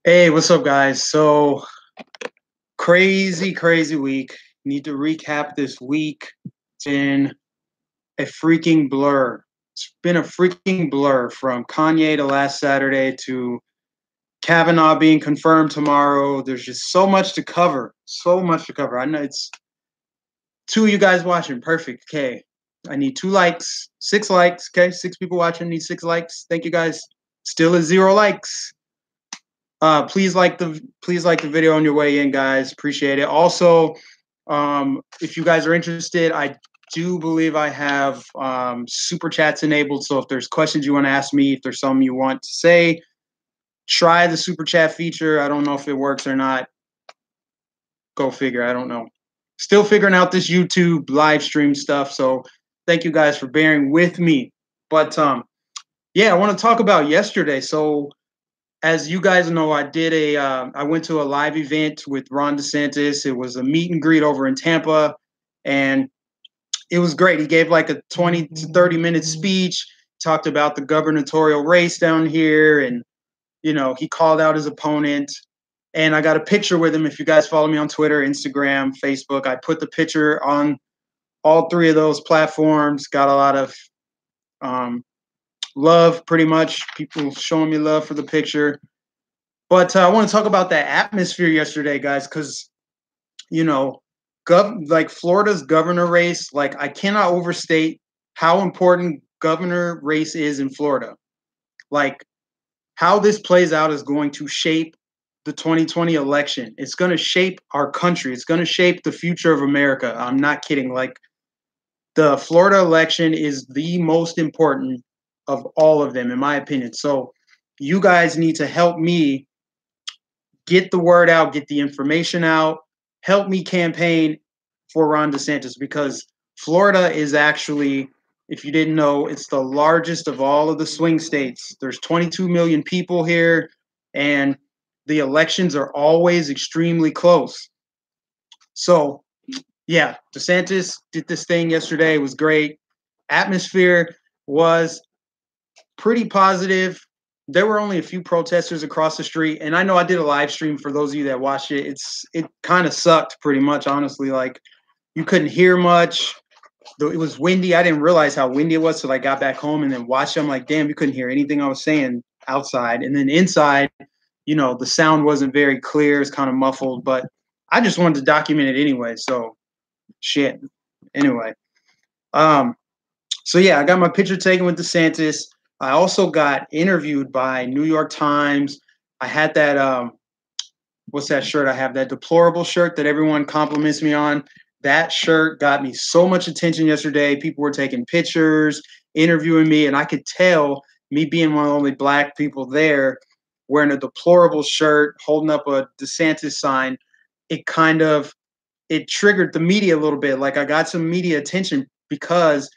Hey, what's up, guys? So crazy week. Need to recap this week. It's been a freaking blur. It's been a freaking blur from Kanye to last Saturday to Kavanaugh being confirmed tomorrow. There's just so much to cover. So much to cover. I know it's two of you guys watching. Perfect. Okay. I need 2 likes, 6 likes. Okay. 6 people watching. Need 6 likes. Thank you guys. Still is 0 likes. Please like the video on your way in, guys. Appreciate it. Also, if you guys are interested, I do believe I have super chats enabled. So if there's questions you want to ask me, if there's something you want to say, try the super chat feature. I don't know if it works or not. Go figure. I don't know. Still figuring out this YouTube live stream stuff. So thank you guys for bearing with me. But yeah, I want to talk about yesterday. So as you guys know, I went to a live event with Ron DeSantis. It was a meet and greet over in Tampa, and it was great. He gave like a 20 to 30-minute speech, talked about the gubernatorial race down here, and he called out his opponent. And I got a picture with him. If you guys follow me on Twitter, Instagram, Facebook, I put the picture on all three of those platforms. Got a lot of love, pretty much. People showing me love for the picture. But I want to talk about that atmosphere yesterday, guys, because you know, like Florida's governor race. Like I cannot overstate how important governor race is in Florida. Like how this plays out is going to shape the 2020 election. It's going to shape our country. It's going to shape the future of America. I'm not kidding. Like the Florida election is the most important of all of them, in my opinion. So you guys need to help me get the word out, get the information out, help me campaign for Ron DeSantis because Florida is actually, if you didn't know, it's the largest of all of the swing states. There's 22 million people here, and the elections are always extremely close. So, yeah, DeSantis did this thing yesterday. It was great. Atmosphere was pretty positive. There were only a few protesters across the street, and I know I did a live stream for those of you that watched it. It kind of sucked pretty much, honestly. Like you couldn't hear much. Though it was windy. I didn't realize how windy it was till I got back home and then watched it. I'm like, damn, you couldn't hear anything I was saying outside. And then inside, the sound wasn't very clear. It's kind of muffled, but I just wanted to document it anyway. So shit. Anyway. Um, so yeah, I got my picture taken with DeSantis. I also got interviewed by New York Times. I had that what's that shirt I have? That deplorable shirt that everyone compliments me on. That shirt got me so much attention yesterday. People were taking pictures, interviewing me, and I could tell, me being one of the only black people there, wearing a deplorable shirt, holding up a DeSantis sign, it triggered the media a little bit. Like I got some media attention because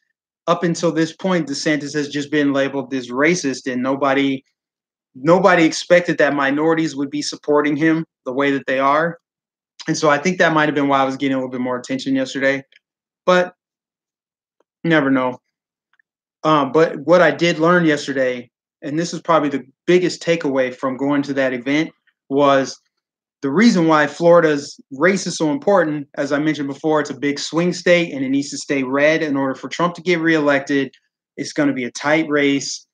up until this point, DeSantis has just been labeled this racist, and nobody expected that minorities would be supporting him the way that they are. And so I think that might have been why I was getting a little bit more attention yesterday. But you never know. But what I did learn yesterday, and this is probably the biggest takeaway from going to that event, was the reason why Florida's race is so important. As I mentioned before, it's a big swing state and it needs to stay red in order for Trump to get reelected. It's going to be a tight race.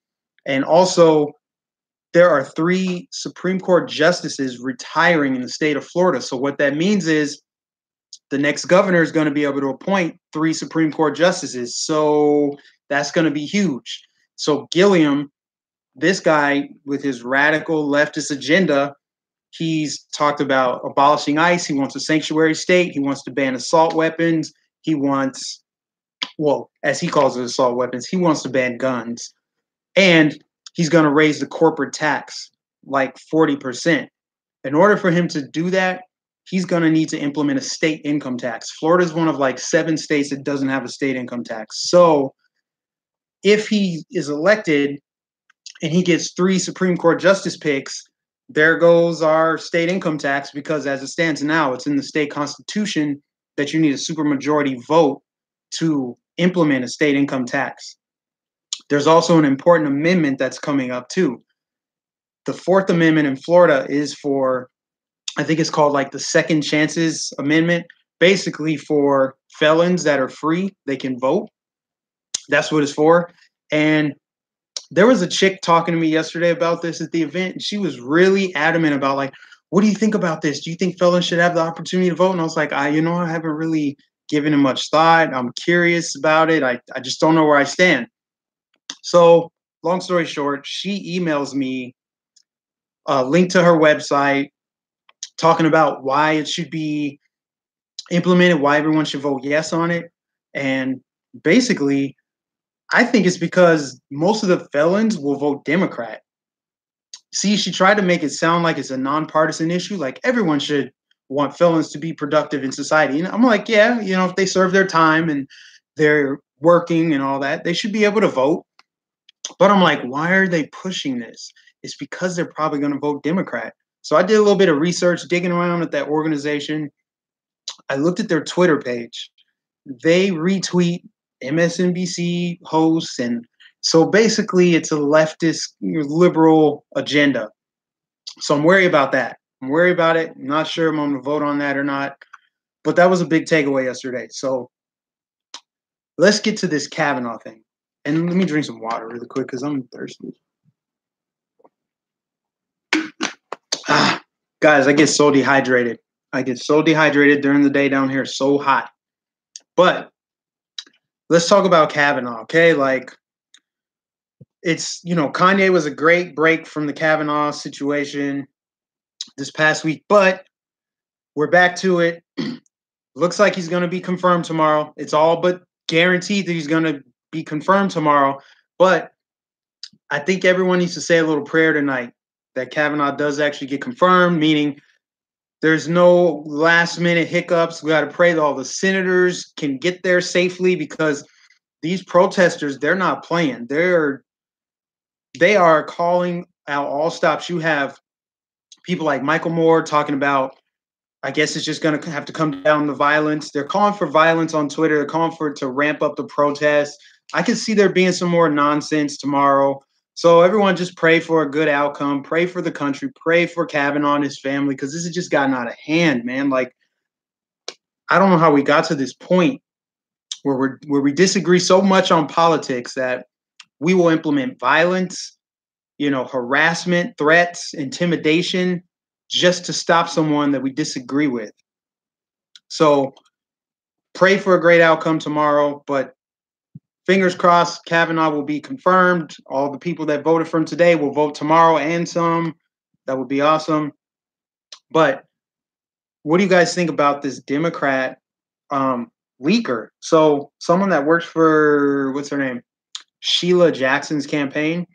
And also, there are 3 Supreme Court justices retiring in the state of Florida. So what that means is the next governor is going to be able to appoint 3 Supreme Court justices. So that's going to be huge. So Gilliam, this guy with his radical leftist agenda, he's talked about abolishing ICE. He wants a sanctuary state. He wants to ban assault weapons. He wants, well, as he calls it, assault weapons, he wants to ban guns. And he's going to raise the corporate tax like 40%. In order for him to do that, he's going to need to implement a state income tax. Florida is one of like 7 states that doesn't have a state income tax. So if he is elected and he gets 3 Supreme Court justice picks, there goes our state income tax, because as it stands now, it's in the state constitution that you need a supermajority vote to implement a state income tax. There's also an important amendment that's coming up too. the Fourth Amendment in Florida is for, I think it's called like the Second Chances Amendment, basically for felons that are free, they can vote. That's what it's for. And there was a chick talking to me yesterday about this at the event, and she was really adamant about like, what do you think about this? Do you think felons should have the opportunity to vote? And I was like, I haven't really given it much thought. I'm curious about it. I just don't know where I stand. So long story short, she emails me a link to her website talking about why it should be implemented, why everyone should vote yes on it. And basically, I think it's because most of the felons will vote Democrat. See, she tried to make it sound like it's a nonpartisan issue, like everyone should want felons to be productive in society. And I'm like, yeah, if they serve their time and they're working and all that, they should be able to vote. But I'm like, why are they pushing this? It's because they're probably going to vote Democrat. So I did a little bit of research, digging around at that organization. I looked at their Twitter page. They retweet MSNBC hosts, and so basically it's a leftist liberal agenda. So I'm worried about that. I'm worried about it. I'm not sure if I'm going to vote on that or not, but that was a big takeaway yesterday. So let's get to this Kavanaugh thing. And let me drink some water really quick because I'm thirsty. Guys, I get so dehydrated. During the day down here. So hot. But let's talk about Kavanaugh, okay? Like, it's, Kanye was a great break from the Kavanaugh situation this past week, but we're back to it. Looks like he's going to be confirmed tomorrow. It's all but guaranteed that he's going to be confirmed tomorrow. But I think everyone needs to say a little prayer tonight that Kavanaugh does actually get confirmed, meaning there's no last minute hiccups. We got to pray that all the senators can get there safely, because these protesters, they're not playing. They are calling out all stops. You have people like Michael Moore talking about, I guess it's just going to have to come down to violence. They're calling for violence on Twitter. They're calling for it to ramp up the protests. I can see there being some more nonsense tomorrow. So everyone just pray for a good outcome. Pray for the country. Pray for Kavanaugh and his family, because this has just gotten out of hand, man. Like, I don't know how we got to this point where we disagree so much on politics that we will implement violence, harassment, threats, intimidation, just to stop someone that we disagree with. So pray for a great outcome tomorrow, but fingers crossed, Kavanaugh will be confirmed. All the people that voted for him today will vote tomorrow and some. That would be awesome. But what do you guys think about this Democrat leaker? So someone that works for, what's her name? Sheila Jackson's campaign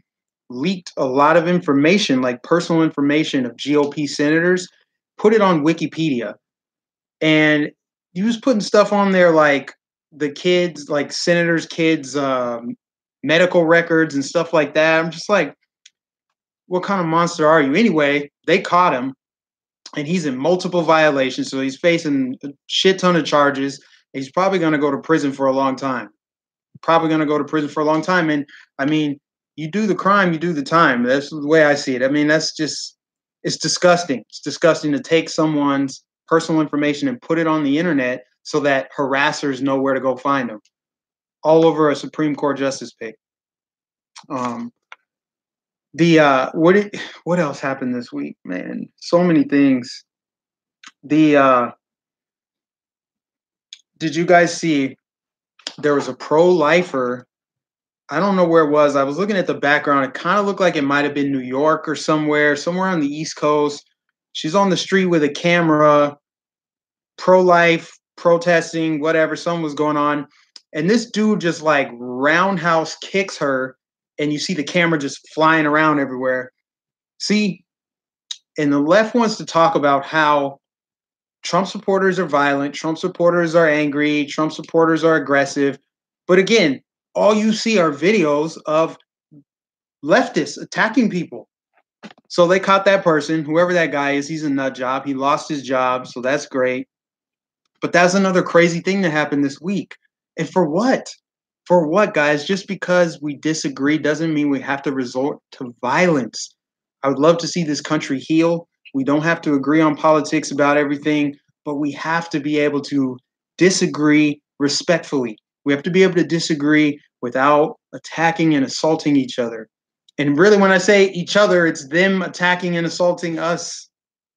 leaked a lot of information, like personal information of GOP senators, put it on Wikipedia. And he was putting stuff on there like the kids, like senators' kids' medical records and stuff like that. I'm just like, what kind of monster are you? Anyway, they caught him, and he's in multiple violations. So he's facing a shit ton of charges. He's probably going to go to prison for a long time. And I mean, you do the crime, you do the time. That's the way I see it. I mean, it's disgusting. It's disgusting to take someone's personal information and put it on the internet so that harassers know where to go find them. All over a Supreme Court justice pick. What else happened this week, man? So many things. Did you guys see there was a pro-lifer? I don't know where it was. I was looking at the background. It kind of looked like it might have been New York or somewhere on the East Coast. She's on the street with a camera, pro-life, protesting, whatever, something was going on. And this dude just like roundhouse kicks her, and you see the camera just flying around everywhere. See, and the left wants to talk about how Trump supporters are violent, Trump supporters are angry, Trump supporters are aggressive. But again, all you see are videos of leftists attacking people. So they caught that person, whoever that guy is. He's a nut job. He lost his job, so that's great. But that's another crazy thing that happened this week. And for what? For what, guys? Just because we disagree doesn't mean we have to resort to violence. I would love to see this country heal. We don't have to agree on politics about everything, but we have to be able to disagree respectfully. We have to be able to disagree without attacking and assaulting each other. And really, when I say each other, it's them attacking and assaulting us,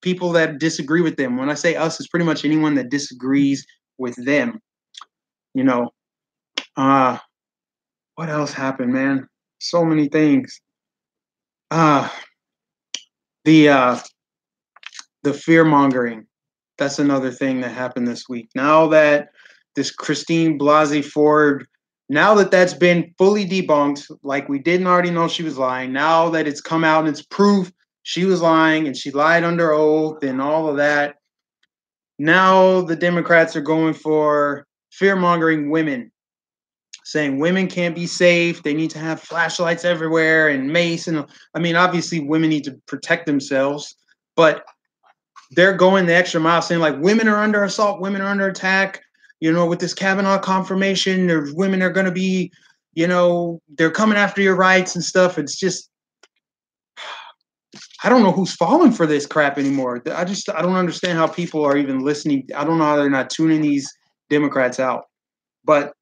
people that disagree with them. When I say us, it's pretty much anyone that disagrees with them. You know, what else happened, man? So many things. Uh, the fear mongering. That's another thing that happened this week. Now that this Christine Blasey Ford, now that that's been fully debunked, like we didn't already know she was lying, now that it's come out and it's proof she was lying and she lied under oath and all of that, now the Democrats are going for fear-mongering women, saying women can't be safe, they need to have flashlights everywhere and mace. And I mean, obviously women need to protect themselves, but they're going the extra mile saying like women are under assault, women are under attack, you know, with this Kavanaugh confirmation, there's women are going to be, you know, they're coming after your rights and stuff. It's just, I don't know who's falling for this crap anymore. I don't understand how people are even listening. I don't know how they're not tuning these Democrats out, but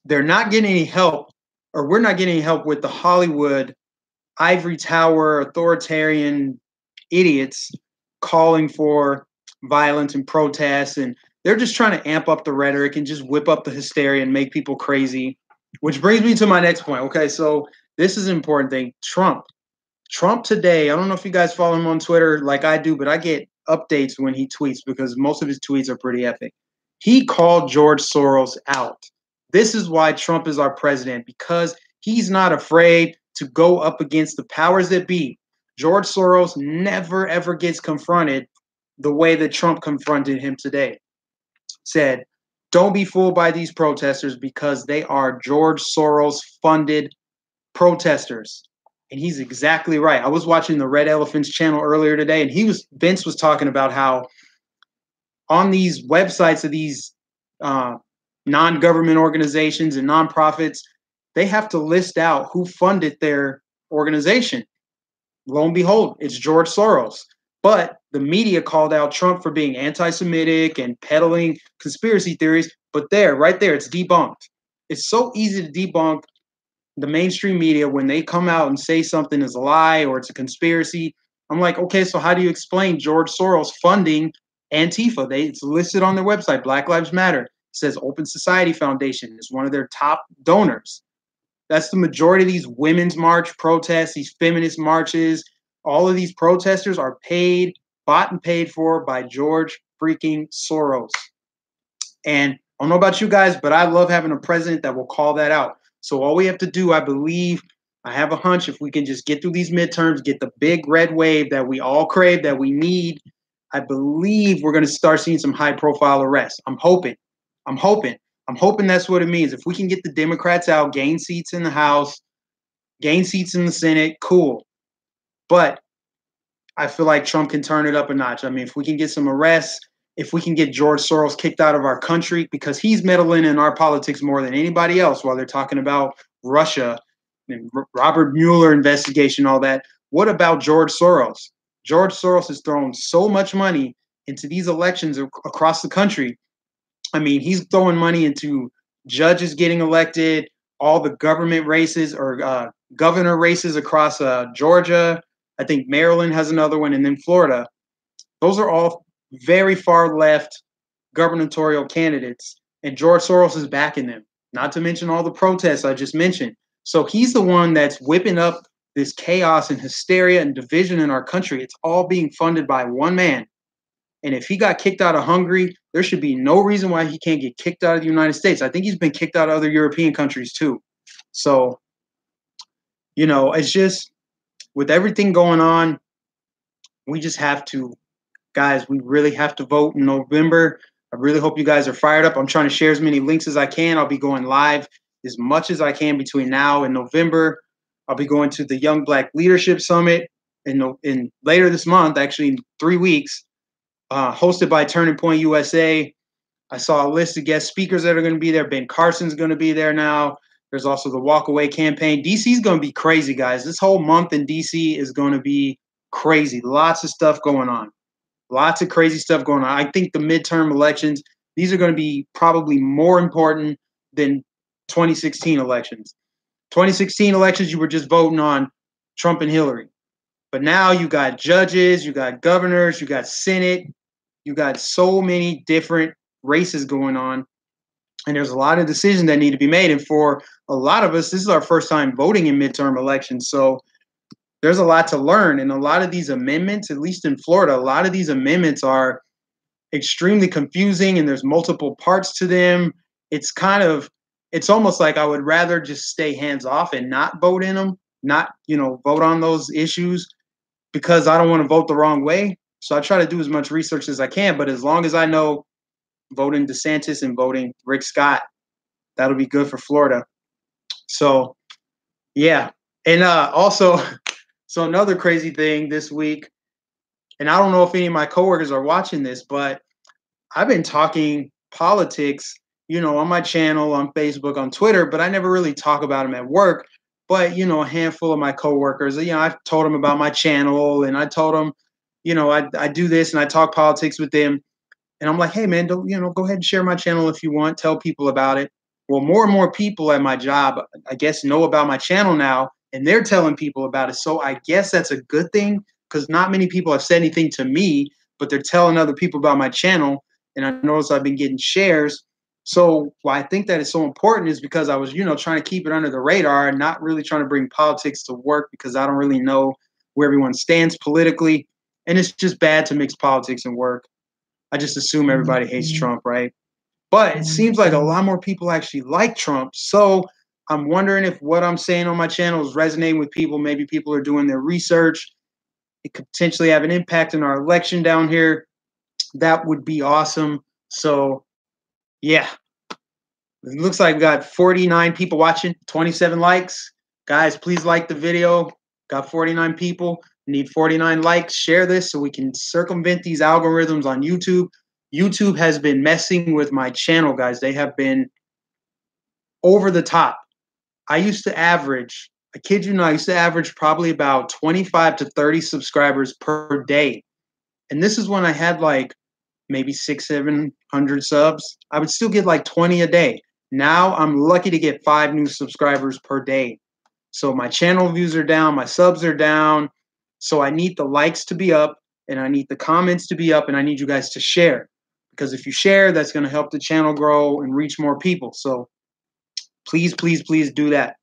they're not getting any help, or we're not getting any help with the Hollywood ivory tower authoritarian idiots calling for violence and protests, and they're just trying to amp up the rhetoric and just whip up the hysteria and make people crazy, which brings me to my next point. Okay, so this is an important thing. Trump today, I don't know if you guys follow him on Twitter like I do, but I get updates when he tweets because most of his tweets are pretty epic. He called George Soros out. This is why Trump is our president, because he's not afraid to go up against the powers that be. George Soros never, ever gets confronted the way that Trump confronted him today. Said, don't be fooled by these protesters because they are George Soros-funded protesters. And he's exactly right. I was watching the Red Elephants channel earlier today, and Vince was talking about how on these websites of these non-government organizations and nonprofits, they have to list out who funded their organization. Lo and behold, it's George Soros. But the media called out Trump for being anti-Semitic and peddling conspiracy theories. But right there, it's debunked. It's so easy to debunk the mainstream media when they come out and say something is a lie or it's a conspiracy. I'm like, okay, so how do you explain George Soros funding Antifa? It's listed on their website. Black Lives Matter. It says Open Society Foundation is one of their top donors. That's the majority of these women's march protests, these feminist marches. All of these protesters are bought and paid for by George freaking Soros. And I don't know about you guys, but I love having a president that will call that out. So all we have to do, I believe, I have a hunch, if we can just get through these midterms, get the big red wave that we all crave, that we need, I believe we're going to start seeing some high-profile arrests. I'm hoping that's what it means. If we can get the Democrats out, gain seats in the House, gain seats in the Senate, cool. But I feel like Trump can turn it up a notch. I mean, if we can get some arrests, if we can get George Soros kicked out of our country, because he's meddling in our politics more than anybody else while they're talking about Russia and Robert Mueller investigation, all that. What about George Soros? George Soros has thrown so much money into these elections across the country. I mean, he's throwing money into judges getting elected, all the government races or governor races across Georgia. I think Maryland has another one, and then Florida. Those are all very far left gubernatorial candidates, and George Soros is backing them, not to mention all the protests I just mentioned. So he's the one that's whipping up this chaos and hysteria and division in our country. It's all being funded by one man. And if he got kicked out of Hungary, there should be no reason why he can't get kicked out of the United States. I think he's been kicked out of other European countries too. So, you know, it's just, with everything going on, we just have to, guys, we really have to vote in November. I really hope you guys are fired up. I'm trying to share as many links as I can. I'll be going live as much as I can between now and November. I'll be going to the Young Black Leadership Summit in later this month, actually in 3 weeks, hosted by Turning Point USA. I saw a list of guest speakers that are going to be there. Ben Carson's going to be there now. There's also the Walk Away campaign. DC is going to be crazy, guys. This whole month in DC is going to be crazy. Lots of stuff going on. Lots of crazy stuff going on. I think the midterm elections, these are going to be probably more important than 2016 elections. 2016 elections, you were just voting on Trump and Hillary. But now you got judges, you got governors, you got Senate, you got so many different races going on. And there's a lot of decisions that need to be made. And for a lot of us, this is our first time voting in midterm elections. So there's a lot to learn. And a lot of these amendments, at least in Florida, a lot of these amendments are extremely confusing and there's multiple parts to them. It's almost like I would rather just stay hands off and not vote in them, not, vote on those issues because I don't want to vote the wrong way. So I try to do as much research as I can. But as long as I know voting DeSantis and voting Rick Scott, that'll be good for Florida. So, yeah. And also, so another crazy thing this week, and I don't know if any of my coworkers are watching this, but I've been talking politics, on my channel, on Facebook, on Twitter, but I never really talk about them at work. But, a handful of my coworkers, I've told them about my channel and I told them, I do this and I talk politics with them. And I'm like, hey, man, don't, go ahead and share my channel if you want. Tell people about it. Well, more and more people at my job, I guess, know about my channel now, and they're telling people about it. So I guess that's a good thing because not many people have said anything to me, but they're telling other people about my channel. And I notice I've been getting shares. So why I think that is so important is because I was, trying to keep it under the radar and not really trying to bring politics to work because I don't really know where everyone stands politically. And it's just bad to mix politics and work. I just assume everybody hates Trump, right? But it seems like a lot more people actually like Trump. So I'm wondering if what I'm saying on my channel is resonating with people. Maybe people are doing their research. It could potentially have an impact on our election down here. That would be awesome. So, yeah. It looks like we got 49 people watching, 27 likes. Guys, please like the video. Got 49 people. Need 49 likes. Share this so we can circumvent these algorithms on YouTube. YouTube has been messing with my channel, guys. They have been over the top. I used to average, I kid you not, I used to average probably about 25 to 30 subscribers per day. And this is when I had like maybe 700 subs. I would still get like 20 a day. Now I'm lucky to get 5 new subscribers per day. So my channel views are down, my subs are down. So I need the likes to be up and I need the comments to be up and I need you guys to share. Because if you share, that's going to help the channel grow and reach more people. So please, please, please do that.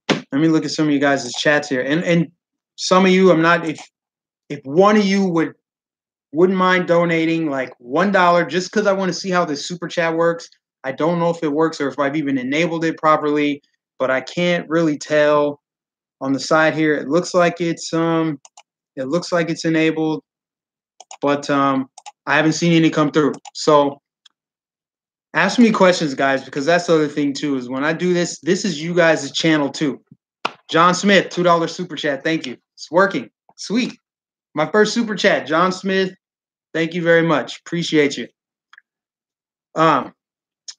Let me look at some of you guys' chats here. And some of you, if one of you wouldn't mind donating like $1 just because I want to see how this super chat works. I don't know if it works or if I've even enabled it properly, but I can't really tell on the side here. It looks like it's enabled, but I haven't seen any come through. So ask me questions, guys, because that's the other thing too, is when I do this, this is you guys' channel too. John Smith, $2 super chat. Thank you. It's working. Sweet. My first super chat, John Smith. Thank you very much. Appreciate you.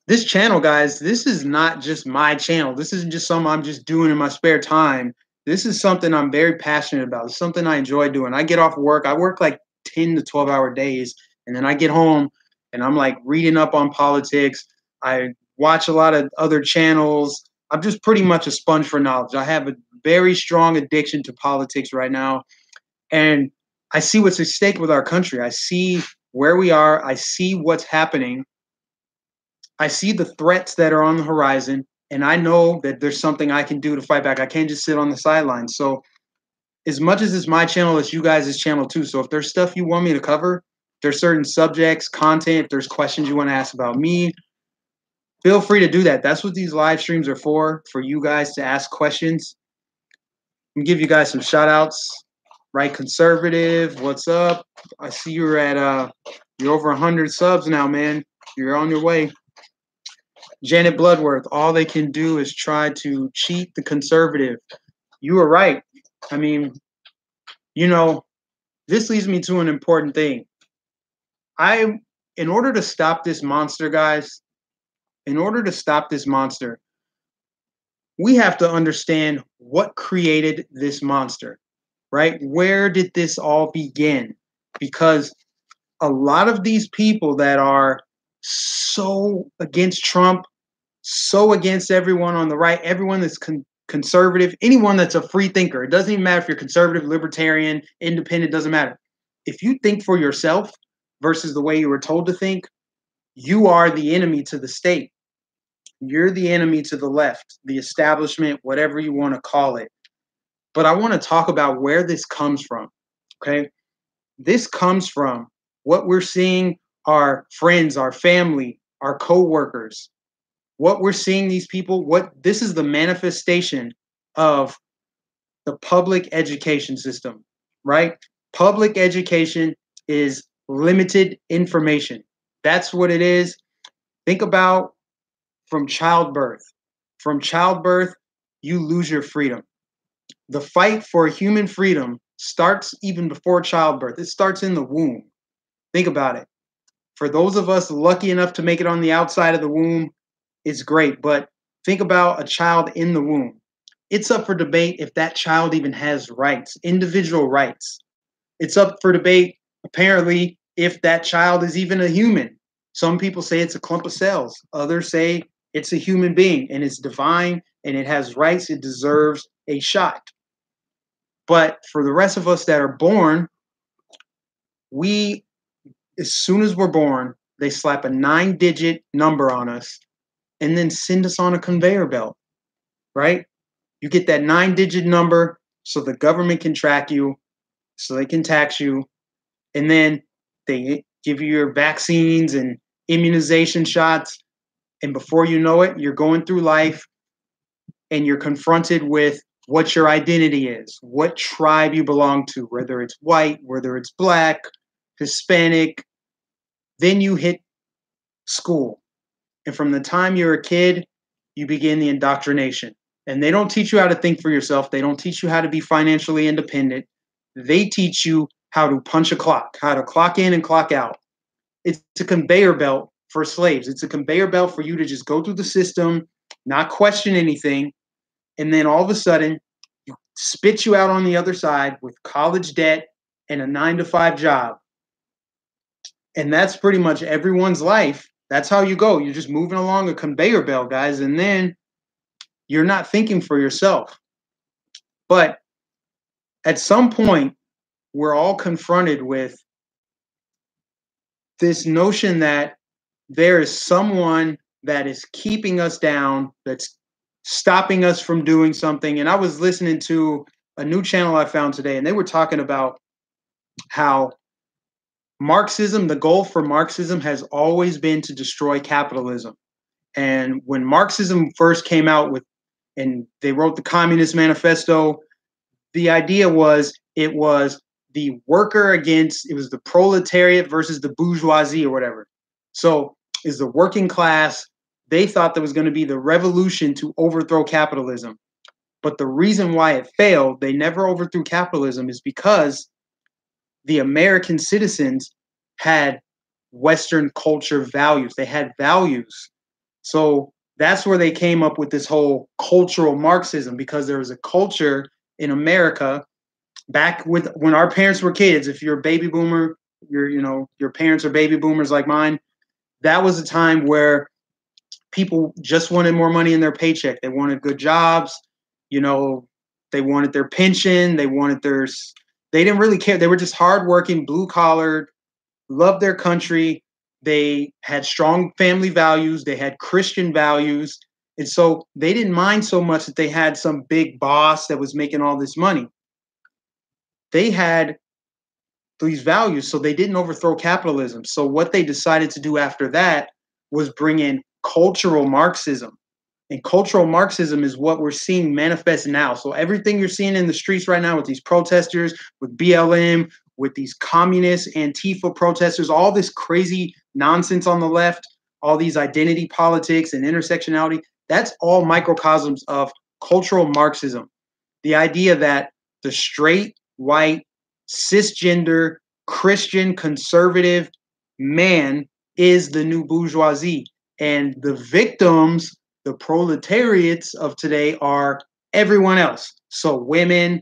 This channel, guys, this is not just my channel. This isn't just something I'm just doing in my spare time. This is something I'm very passionate about. It's something I enjoy doing. I get off work. I work like 10 to 12-hour days, and then I get home, and I'm like reading up on politics. I watch a lot of other channels. I'm just pretty much a sponge for knowledge. I have a very strong addiction to politics right now, and I see what's at stake with our country. I see where we are. I see what's happening. I see the threats that are on the horizon, and I know that there's something I can do to fight back. I can't just sit on the sidelines. So as much as it's my channel, it's you guys' channel too. So if there's stuff you want me to cover, if there's certain subjects, content, if there's questions you want to ask about me, feel free to do that. That's what these live streams are for you guys to ask questions. I'm gonna give you guys some shout outs. Right Conservative, what's up? I see you're over 100 subs now, man. You're on your way. Janet Bloodworth, all they can do is try to cheat the conservative. You are right. I mean, this leads me to an important thing. In order to stop this monster, guys, we have to understand what created this monster. right? Where did this all begin? Because a lot of these people that are so against Trump, so against everyone on the right, everyone that's conservative, anyone that's a free thinker. It doesn't even matter if you're conservative, libertarian, independent, doesn't matter. If you think for yourself versus the way you were told to think, you are the enemy to the state. You're the enemy to the left, the establishment, whatever you want to call it. But I want to talk about where this comes from. Okay. This comes from what we're seeing our friends, our family, our coworkers, what we're seeing these people, what this is the manifestation of the public education system, right? Public education is limited information. That's what it is. Think about from childbirth. From childbirth, you lose your freedom. The fight for human freedom starts even before childbirth. It starts in the womb. Think about it. For those of us lucky enough to make it on the outside of the womb, it's great. But think about a child in the womb. It's up for debate if that child even has rights, individual rights. It's up for debate, apparently, if that child is even a human. Some people say it's a clump of cells. Others say it's a human being and it's divine and it has rights. It deserves a shot. But for the rest of us that are born, we, as soon as we're born, they slap a 9-digit number on us and then send us on a conveyor belt, right? You get that 9-digit number so the government can track you, so they can tax you, and then they give you your vaccines and immunization shots. And before you know it, you're going through life and you're confronted with what your identity is, what tribe you belong to, whether it's white, whether it's black, Hispanic. Then you hit school. And from the time you're a kid, you begin the indoctrination. And they don't teach you how to think for yourself. They don't teach you how to be financially independent. They teach you how to punch a clock, how to clock in and clock out. It's a conveyor belt for slaves. It's a conveyor belt for you to just go through the system, not question anything. And then all of a sudden, you spit you out on the other side with college debt and a 9-to-5 job. And that's pretty much everyone's life. That's how you go. You're just moving along a conveyor belt, guys. And then you're not thinking for yourself. But at some point, we're all confronted with this notion that there is someone that is keeping us down, that's stopping us from doing something. And I was listening to a new channel I found today, and they were talking about how Marxism, the goal for Marxism has always been to destroy capitalism. And when Marxism first came out with, and they wrote the Communist Manifesto, the idea was it was the worker against, it was the proletariat versus the bourgeoisie or whatever. So is the working class, they thought there was going to be the revolution to overthrow capitalism. But the reason why it failed, they never overthrew capitalism, is because the American citizens had Western culture values. They had values. So that's where they came up with this whole cultural Marxism, because there was a culture in America back with when our parents were kids. If you're a baby boomer, your parents are baby boomers like mine. That was a time where people just wanted more money in their paycheck. They wanted good jobs. They wanted their pension. They didn't really care. They were just hardworking, blue collar, loved their country. They had strong family values. They had Christian values. And so they didn't mind so much that they had some big boss that was making all this money. They had these values, so they didn't overthrow capitalism. So what they decided to do after that was bring in cultural Marxism. And cultural Marxism is what we're seeing manifest now. So everything you're seeing in the streets right now with these protesters, with BLM, with these communist Antifa protesters, all this crazy nonsense on the left, all these identity politics and intersectionality, that's all microcosms of cultural Marxism. The idea that the straight, white, cisgender, Christian, conservative man is the new bourgeoisie. And the victims, the proletariats of today, are everyone else. So women,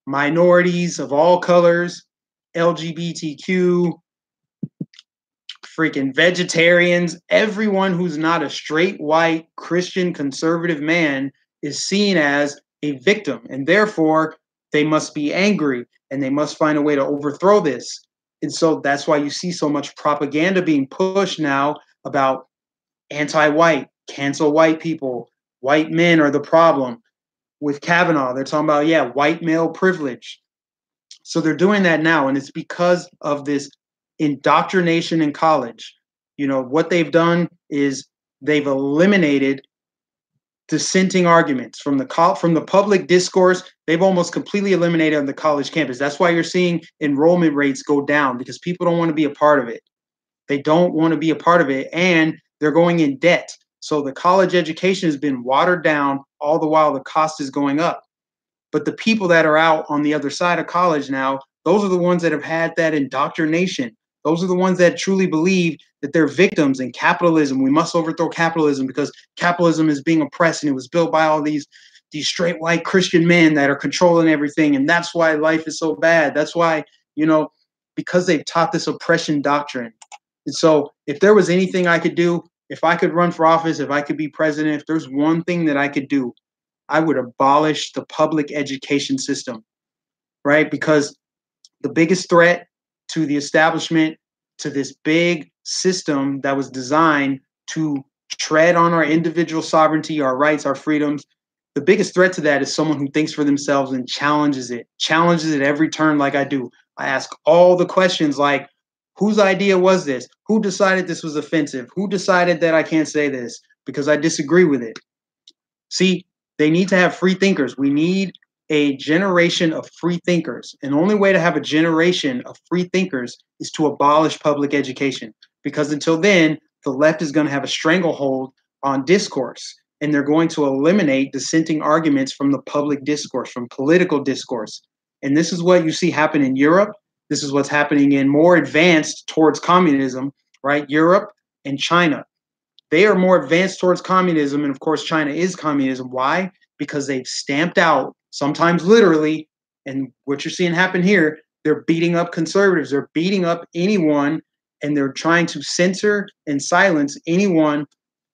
minorities of all colors, LGBTQ, freaking vegetarians, everyone who's not a straight white Christian conservative man is seen as a victim, and therefore they must be angry and they must find a way to overthrow this. And so that's why you see so much propaganda being pushed now about anti-white, cancel white people, white men are the problem. With Kavanaugh, they're talking about, yeah, white male privilege. So they're doing that now, and it's because of this indoctrination in college. You know, what they've done is they've eliminated dissenting arguments from the public discourse. They've almost completely eliminated on the college campus. That's why you're seeing enrollment rates go down, because people don't want to be a part of it. They don't want to be a part of it, and they're going in debt. So the college education has been watered down, all the while the cost is going up. But the people that are out on the other side of college now, those are the ones that have had that indoctrination. Those are the ones that truly believe that they're victims in capitalism. We must overthrow capitalism because capitalism is being oppressed, and it was built by all these straight white Christian men that are controlling everything. And that's why life is so bad. That's why, because they've taught this oppression doctrine. And so if there was anything I could do, if I could run for office, if I could be president, if there's one thing that I could do, I would abolish the public education system, right? Because the biggest threat to the establishment, to this big system that was designed to tread on our individual sovereignty, our rights, our freedoms, the biggest threat to that is someone who thinks for themselves and challenges it every turn like I do. I ask all the questions like, whose idea was this? Who decided this was offensive? Who decided that I can't say this because I disagree with it? See, they need to have free thinkers. We need a generation of free thinkers. And the only way to have a generation of free thinkers is to abolish public education. Because until then, the left is going to have a stranglehold on discourse. And they're going to eliminate dissenting arguments from the public discourse, from political discourse. And this is what you see happen in Europe. This is what's happening in more advanced towards communism, right? Europe and China. They are more advanced towards communism. And of course, China is communism. Why? Because they've stamped out, sometimes literally, and what you're seeing happen here, they're beating up conservatives. They're beating up anyone, and they're trying to censor and silence anyone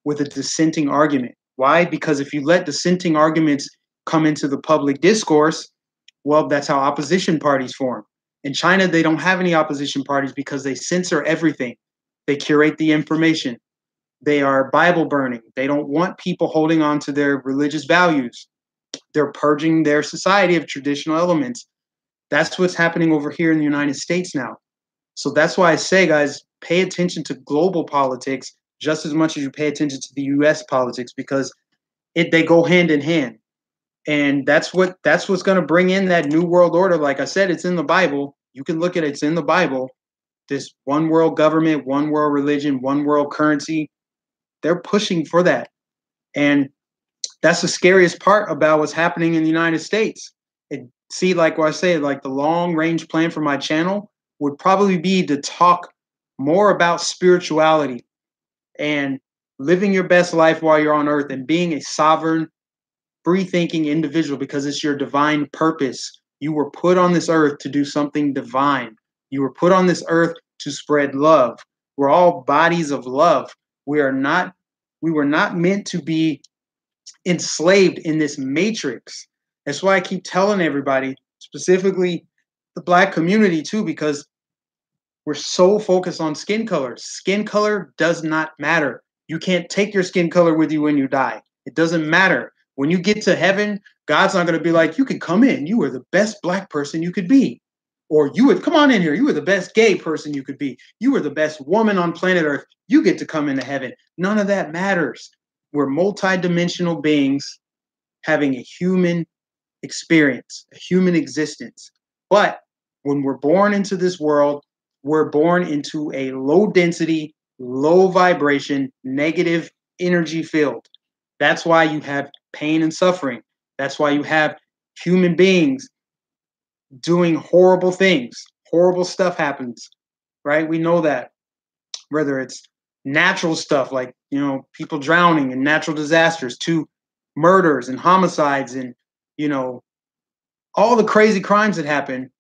with a dissenting argument. Why? Because if you let dissenting arguments come into the public discourse, well, that's how opposition parties form. In China, they don't have any opposition parties because they censor everything. They curate the information. They are Bible burning. They don't want people holding on to their religious values. They're purging their society of traditional elements. That's what's happening over here in the United States now. So that's why I say, guys, pay attention to global politics just as much as you pay attention to the U.S. politics, because they go hand in hand. And that's what's going to bring in that new world order. Like I said, it's in the Bible. You can look at it. It's in the Bible. This one world government, one world religion, one world currency. They're pushing for that. And that's the scariest part about what's happening in the United States. See, like what I say, like the long range plan for my channel would probably be to talk more about spirituality and living your best life while you're on earth and being a sovereign, free thinking individual, because it's your divine purpose. You were put on this earth to do something divine. You were put on this earth to spread love. We're all bodies of love. We were not meant to be enslaved in this matrix. That's why I keep telling everybody, specifically the Black community too, because we're so focused on skin color. Skin color does not matter. You can't take your skin color with you when you die. It doesn't matter. When you get to heaven, God's not going to be like, you can come in. You were the best Black person you could be. Or you would come on in here. You were the best gay person you could be. You were the best woman on planet Earth. You get to come into heaven. None of that matters. We're multidimensional beings having a human experience, a human existence. But when we're born into this world, we're born into a low density, low vibration, negative energy field. That's why you have pain and suffering. That's why you have human beings doing horrible things. Horrible stuff happens, right? We know that. Whether it's natural stuff like, people drowning and natural disasters, to murders and homicides and, all the crazy crimes that happen.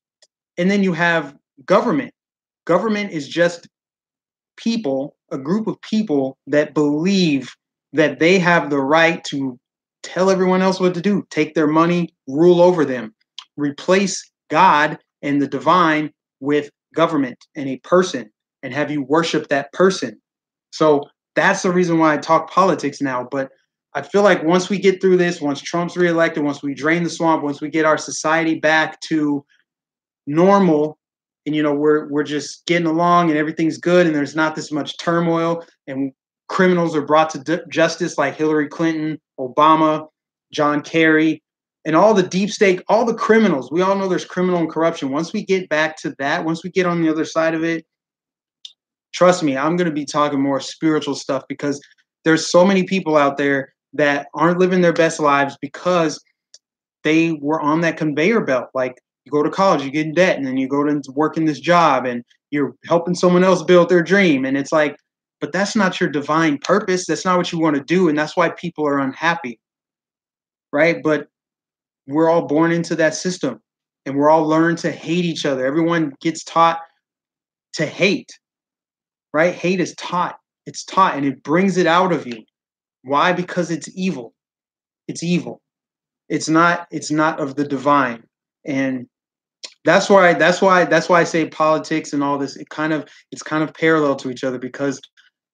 And then you have government. Government is just people, a group of people that believe that they have the right to tell everyone else what to do, take their money, rule over them, replace God and the divine with government and a person, and have you worship that person. So that's the reason why I talk politics now. But I feel like once we get through this, once Trump's reelected, once we drain the swamp, once we get our society back to normal, and we're just getting along and everything's good and there's not this much turmoil, and criminals are brought to justice like Hillary Clinton, Obama, John Kerry, and all the deep state, all the criminals. We all know there's criminal and corruption. Once we get back to that, once we get on the other side of it, trust me, I'm going to be talking more spiritual stuff, because there's so many people out there that aren't living their best lives because they were on that conveyor belt. Like, you go to college, you get in debt, and then you go to work in this job and you're helping someone else build their dream. And it's like, but that's not your divine purpose. That's not what you want to do. And that's why people are unhappy. Right. But we're all born into that system, and we're all learned to hate each other. Everyone gets taught to hate. Right. Hate is taught. It's taught, and it brings it out of you. Why? Because it's evil. It's evil. It's not of the divine. And that's why I say politics and all this, it's kind of parallel to each other, because,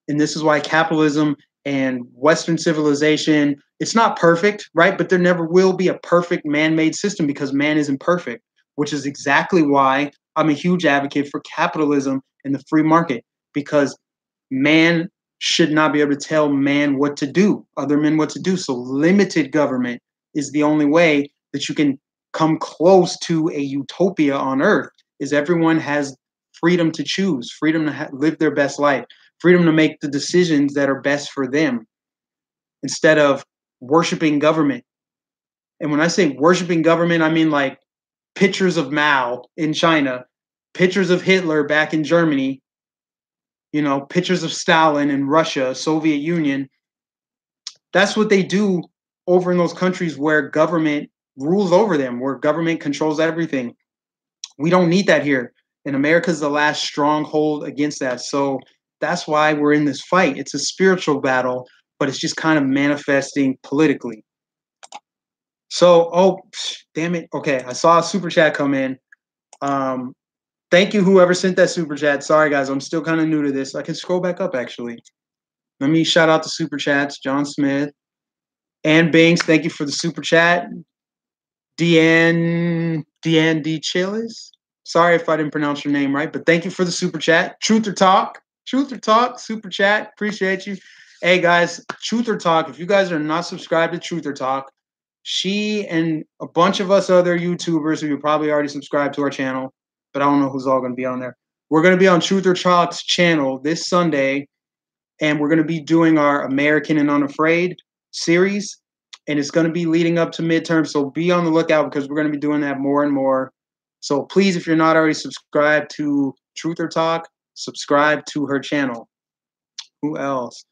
and this is why capitalism and Western civilization, it's not perfect, right? But there never will be a perfect man-made system, because man isn't perfect, which is exactly why I'm a huge advocate for capitalism and the free market, because man should not be able to tell man what to do, other men what to do. So limited government is the only way that you can come close to a utopia on earth, is everyone has freedom to choose, freedom to live their best life, freedom to make the decisions that are best for them, instead of worshiping government. And when I say worshiping government, I mean like pictures of Mao in China, pictures of Hitler back in Germany, pictures of Stalin in Russia, Soviet Union. That's what they do over in those countries where government rules over them, where government controls everything. We don't need that here. And America's the last stronghold against that. So that's why we're in this fight. It's a spiritual battle, but it's just kind of manifesting politically. So, oh, damn it. Okay, I saw a super chat come in. Thank you, whoever sent that super chat. Sorry, guys, I'm still kind of new to this. I can scroll back up, actually. Let me shout out the super chats. John Smith. Ann Binks, thank you for the super chat. Deanne D. Chillis. Sorry if I didn't pronounce your name right, but thank you for the super chat. Truth or Talk, super chat. Appreciate you. Hey, guys, Truth or Talk, if you guys are not subscribed to Truth or Talk, she and a bunch of us other YouTubers who you probably already subscribed to our channel, but I don't know who's all going to be on there. We're going to be on Truth or Talk's channel this Sunday, and we're going to be doing our American and Unafraid series, and it's going to be leading up to midterms, so be on the lookout, because we're going to be doing that more and more. So please, if you're not already subscribed to Truth or Talk, subscribe to her channel. Who else?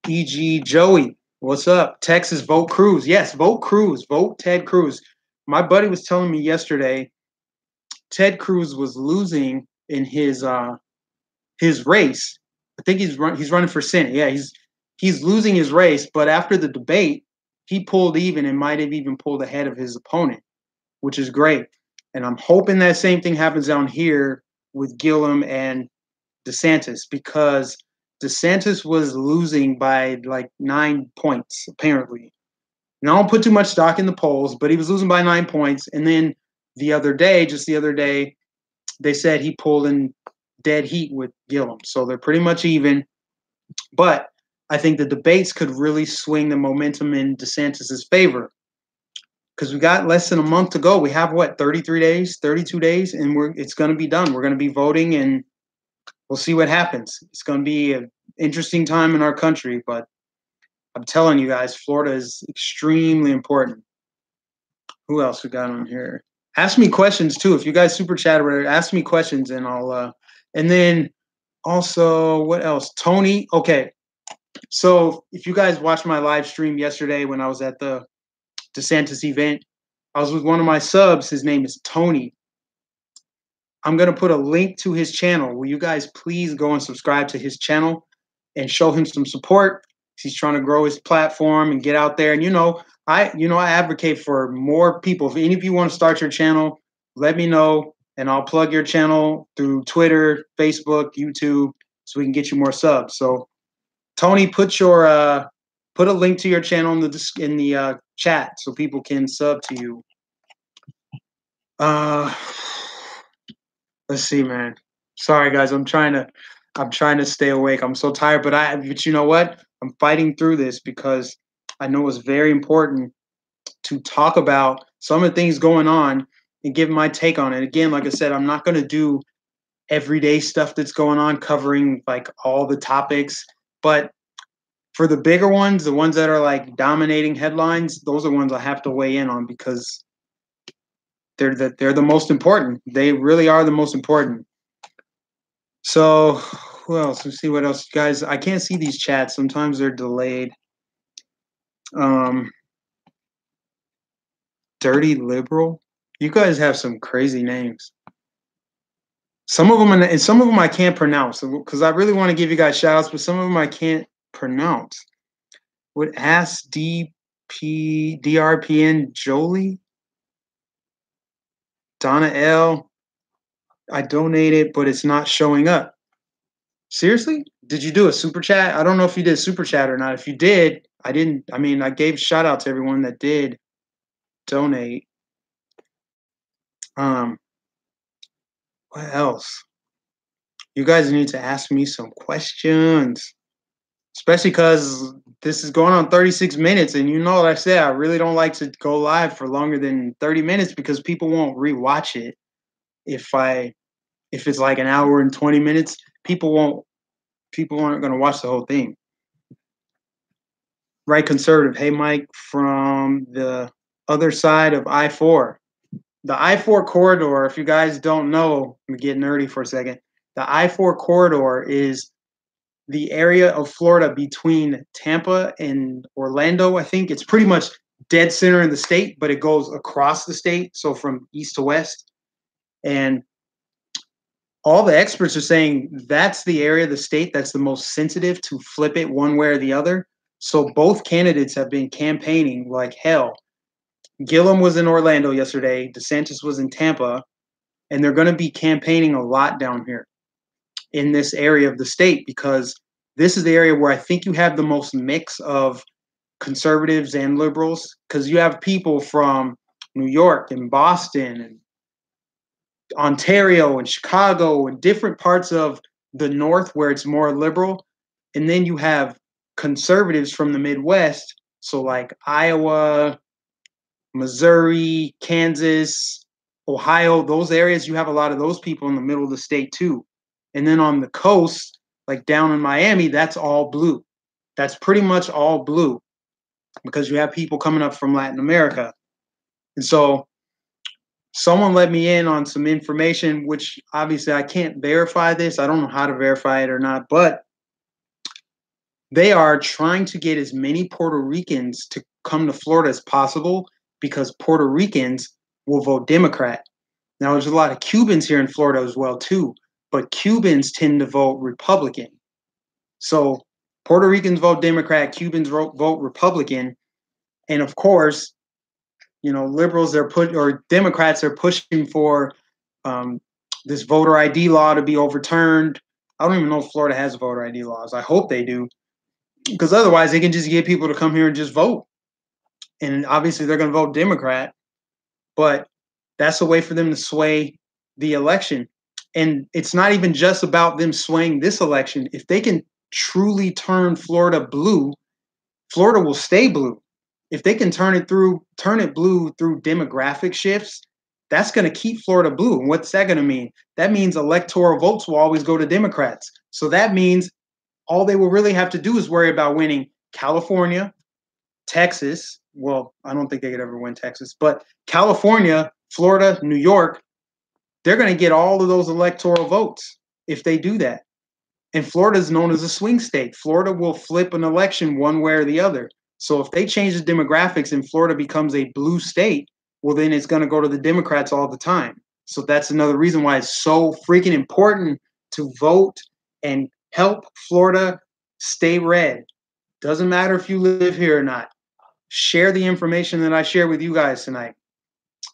E.G. Joey, what's up? Texas, vote Cruz. Yes, vote Cruz. Vote Ted Cruz. My buddy was telling me yesterday Ted Cruz was losing in his race. I think he's running for Senate. Yeah, he's losing his race, but after the debate, he pulled even and might have even pulled ahead of his opponent, which is great. And I'm hoping that same thing happens down here with Gillum and DeSantis, because DeSantis was losing by like 9 points, apparently. And I don't put too much stock in the polls, but he was losing by 9 points. And then just the other day, they said he pulled in dead heat with Gillum. So they're pretty much even. But I think the debates could really swing the momentum in DeSantis' favor, because we got less than a month to go. We have, 33 days, 32 days, and it's going to be done. We're going to be voting, and we'll see what happens. It's going to be an interesting time in our country, but I'm telling you guys, Florida is extremely important. Who else we got on here? Ask me questions too. If you guys super chat or whatever, ask me questions, and I'll and then also, what else? Tony. Okay. So if you guys watched my live stream yesterday when I was at the DeSantis event, I was with one of my subs. His name is Tony. I'm going to put a link to his channel. Will you guys please go and subscribe to his channel and show him some support? He's trying to grow his platform and get out there. And I advocate for more people. If any of you want to start your channel, let me know and I'll plug your channel through Twitter, Facebook, YouTube, so we can get you more subs. So Tony, put a link to your channel in the chat so people can sub to you. Let's see, man. Sorry, guys. I'm trying to stay awake. I'm so tired, but you know what? I'm fighting through this because I know it's very important to talk about some of the things going on and give my take on it. Again, like I said, I'm not going to do everyday stuff that's going on, covering like all the topics, but for the bigger ones, the ones that are like dominating headlines, those are ones I have to weigh in on because they're the most important. They really are the most important. So who else? Let's see what else, guys. I can't see these chats. Sometimes they're delayed. Dirty liberal. You guys have some crazy names. Some of them I can't pronounce because I really want to give you guys shout outs, but some of them I can't pronounce. Would ask DRPN Jolie? Donna L. I donated, but it's not showing up. Seriously? Did you do a super chat? I don't know if you did super chat or not. If you did, I didn't. I mean, I gave shout out to everyone that did donate. What else? You guys need to ask me some questions, especially because this is going on 36 minutes. And you know what I said, I really don't like to go live for longer than 30 minutes because people won't rewatch it. If it's like an hour and 20 minutes, people aren't going to watch the whole thing. Right conservative. Hey, Mike, from the other side of I-4. The I-4 corridor, if you guys don't know, let me get nerdy for a second. The I-4 corridor is the area of Florida between Tampa and Orlando. I think it's pretty much dead center in the state, but it goes across the state, so from east to west. And all the experts are saying that's the area of the state that's the most sensitive to flip it one way or the other. So both candidates have been campaigning like hell. Gillum was in Orlando yesterday. DeSantis was in Tampa. And they're going to be campaigning a lot down here in this area of the state because this is the area where I think you have the most mix of conservatives and liberals because you have people from New York and Boston and Ontario and Chicago and different parts of the North where it's more liberal. And then you have conservatives from the Midwest. So like Iowa, Missouri, Kansas, Ohio, those areas, you have a lot of those people in the middle of the state too. And then on the coast, like down in Miami, that's all blue. That's pretty much all blue because you have people coming up from Latin America. And so someone let me in on some information, which obviously I can't verify this. I don't know how to verify it or not, but they are trying to get as many Puerto Ricans to come to Florida as possible because Puerto Ricans will vote Democrat. Now, there's a lot of Cubans here in Florida as well, too, but Cubans tend to vote Republican. So Puerto Ricans vote Democrat, Cubans vote Republican. And of course, liberals or Democrats are pushing for this voter ID law to be overturned. I don't even know if Florida has voter ID laws. I hope they do, because otherwise they can just get people to come here and just vote. And obviously they're going to vote Democrat, but that's a way for them to sway the election. And it's not even just about them swaying this election. If they can truly turn Florida blue, Florida will stay blue. If they can turn it blue through demographic shifts, that's going to keep Florida blue. And what's that going to mean? That means electoral votes will always go to Democrats. So that means all they will really have to do is worry about winning California, Texas. Well, I don't think they could ever win Texas, but California, Florida, New York, they're going to get all of those electoral votes if they do that. And Florida is known as a swing state. Florida will flip an election one way or the other. So if they change the demographics and Florida becomes a blue state, well, then it's going to go to the Democrats all the time. So that's another reason why it's so freaking important to vote and help Florida stay red. Doesn't matter if you live here or not. Share the information that I share with you guys tonight.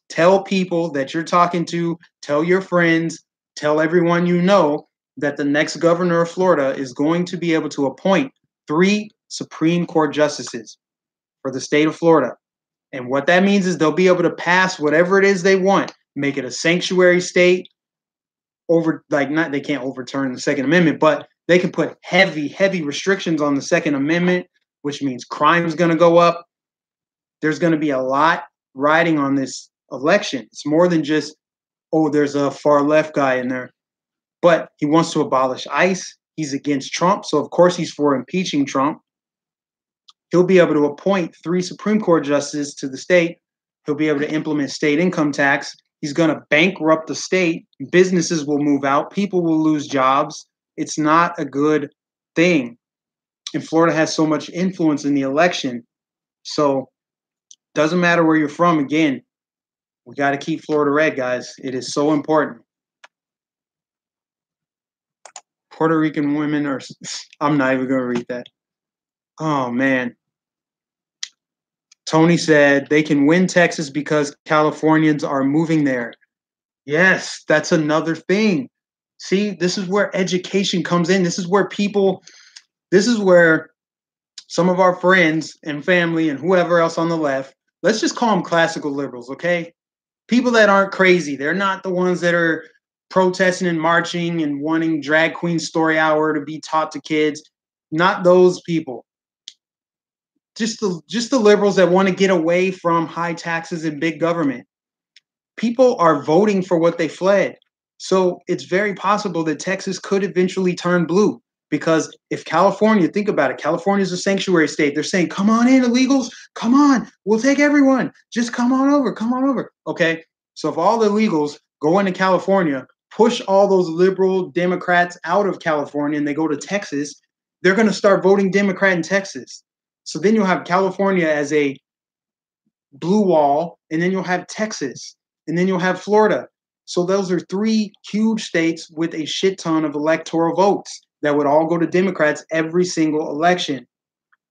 Tell people that you're talking to, tell your friends, tell everyone you know that the next governor of Florida is going to be able to appoint 3 Supreme Court justices for the state of Florida. And what that means is they'll be able to pass whatever it is they want, make it a sanctuary state, they can't overturn the Second Amendment, but they can put heavy restrictions on the Second Amendment, which means crime's going to go up. There's going to be a lot riding on this election. It's more than just, oh, there's a far left guy in there. But he wants to abolish ICE. He's against Trump. So, of course, he's for impeaching Trump. He'll be able to appoint 3 Supreme Court justices to the state. He'll be able to implement state income tax. He's going to bankrupt the state. Businesses will move out. People will lose jobs. It's not a good thing. And Florida has so much influence in the election. So, doesn't matter where you're from. Again, we got to keep Florida red, guys. It is so important. Puerto Rican women are, I'm not even going to read that. Oh, man. Tony said they can win Texas because Californians are moving there. Yes, that's another thing. See, this is where education comes in. This is where some of our friends and family and whoever else on the left, let's just call them classical liberals, okay? People that aren't crazy. They're not the ones that are protesting and marching and wanting drag queen story hour to be taught to kids. Not those people. Just the liberals that want to get away from high taxes and big government. People are voting for what they fled. So it's very possible that Texas could eventually turn blue. Because if California, think about it, California is a sanctuary state. They're saying, come on in, illegals. Come on. We'll take everyone. Just come on over. Come on over. Okay. So if all the illegals go into California, push all those liberal Democrats out of California and they go to Texas, they're going to start voting Democrat in Texas. So then you'll have California as a blue wall, and then you'll have Texas, and then you'll have Florida. So those are 3 huge states with a shit ton of electoral votes that would all go to Democrats every single election.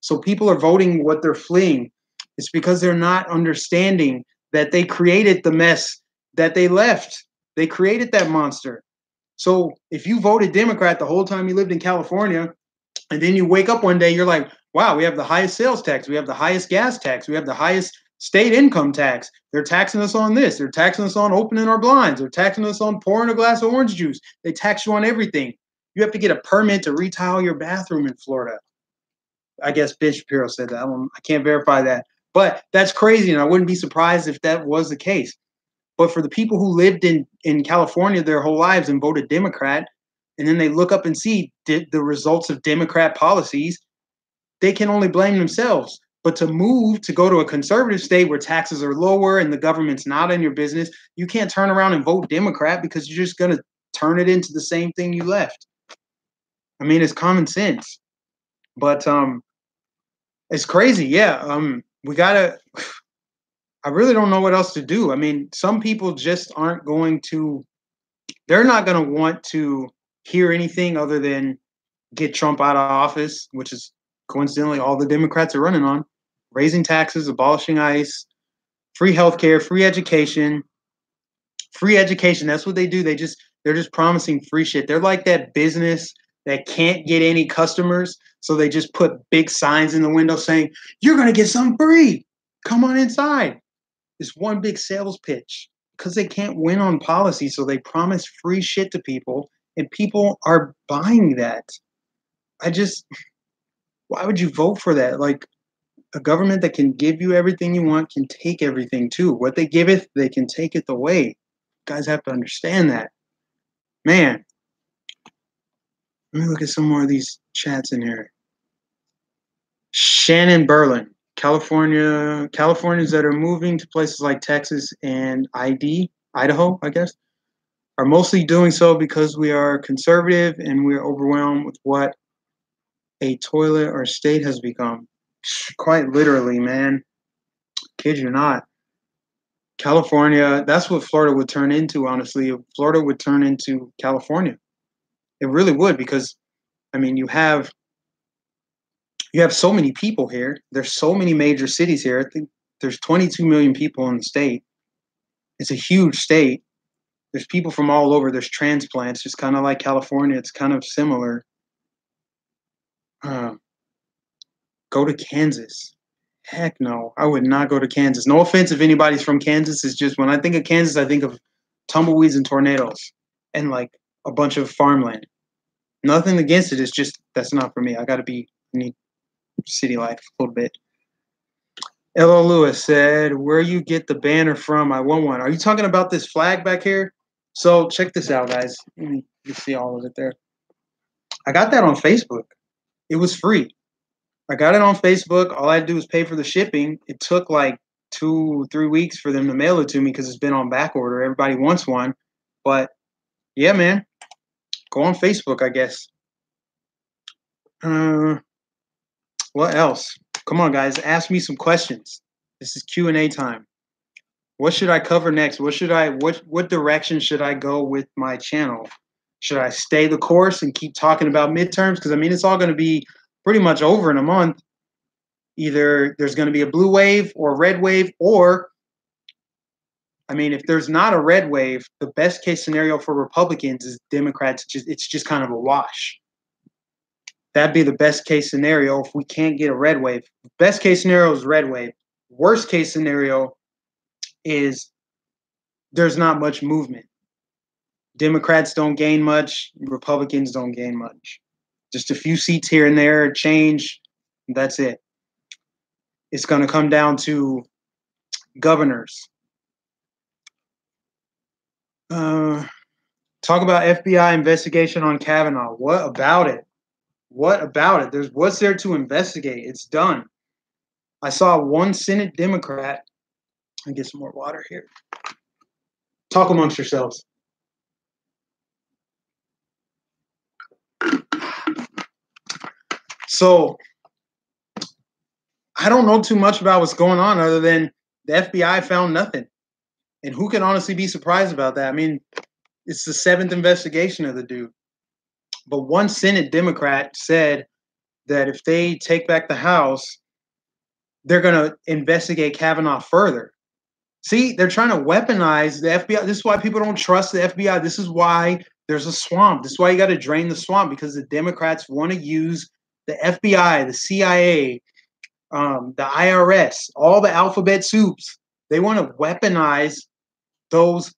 So people are voting what they're fleeing. It's because they're not understanding that they created the mess that they left. They created that monster. So if you voted Democrat the whole time you lived in California, and then you wake up one day, you're like, wow, we have the highest sales tax. We have the highest gas tax. We have the highest state income tax. They're taxing us on this. They're taxing us on opening our blinds. They're taxing us on pouring a glass of orange juice. They tax you on everything. You have to get a permit to retile your bathroom in Florida. I guess Ben Shapiro said that. I can't verify that. But that's crazy, and I wouldn't be surprised if that was the case. But for the people who lived in California their whole lives and voted Democrat, and then they look up and see the results of Democrat policies, they can only blame themselves. But to move to go to a conservative state where taxes are lower and the government's not in your business, you can't turn around and vote Democrat because you're just going to turn it into the same thing you left. I mean, it's common sense. But it's crazy. Yeah. We got to – I really don't know what else to do. I mean, some people just aren't going to – they're not going to want to hear anything other than get Trump out of office, which is coincidentally all the Democrats are running on. Raising taxes, abolishing ICE, free healthcare, free education. Free education, that's what they do. They're just promising free shit. They're like that business that can't get any customers, so they just put big signs in the window saying, you're going to get something free. Come on inside. It's one big sales pitch because they can't win on policy, so they promise free shit to people, and people are buying that. Why would you vote for that? Like, a government that can give you everything you want can take everything too. What they giveth, they can take it away. You guys have to understand that. Man, let me look at some more of these chats in here. Shannon Berlin, Californians that are moving to places like Texas and Idaho, I guess, are mostly doing so because we are conservative and we are overwhelmed with what a toilet our state has become. Quite literally, man. Kid you not. California, that's what Florida would turn into, honestly. Florida would turn into California. It really would, because I mean, you have so many people here. There's so many major cities here. I think there's 22 million people in the state. It's a huge state. There's people from all over. There's transplants, just kind of like California. It's kind of similar. Uh, go to Kansas. Heck no, I would not go to Kansas. No offense if anybody's from Kansas. It's just when I think of Kansas, I think of tumbleweeds and tornadoes and like a bunch of farmland. Nothing against it. It's just that's not for me. I need city life a little bit. L.O. Lewis said, where you get the banner from, I want one. Are you talking about this flag back here? So check this out, guys. You can see all of it there. I got that on Facebook. It was free. I got it on Facebook. All I had to do was pay for the shipping. It took like 2-3 weeks for them to mail it to me because it's been on back order. Everybody wants one. But yeah, man, go on Facebook, I guess. What else? Come on, guys. Ask me some questions. This is Q&A time. What should I cover next? What direction should I go with my channel? Should I stay the course and keep talking about midterms? Because I mean, it's all going to be pretty much over in a month. Either there's going to be a blue wave or a red wave, or I mean, if there's not a red wave, the best case scenario for Republicans is Democrats. It's just kind of a wash. That'd be the best case scenario if we can't get a red wave. Best case scenario is red wave. Worst case scenario is there's not much movement. Democrats don't gain much. Republicans don't gain much. Just a few seats here and there, change. That's it. It's going to come down to governors. Talk about FBI investigation on Kavanaugh. What about it? What about it? What's there to investigate? It's done. I saw one Senate Democrat. Let me get some more water here. Talk amongst yourselves. So I don't know too much about what's going on other than the FBI found nothing. And who can honestly be surprised about that? I mean, it's the 7th investigation of the dude. But one Senate Democrat said that if they take back the House, they're going to investigate Kavanaugh further. See, they're trying to weaponize the FBI. This is why people don't trust the FBI. This is why there's a swamp. This is why you got to drain the swamp, because the Democrats want to use the FBI, the CIA, the IRS, all the alphabet soups. They want to weaponize those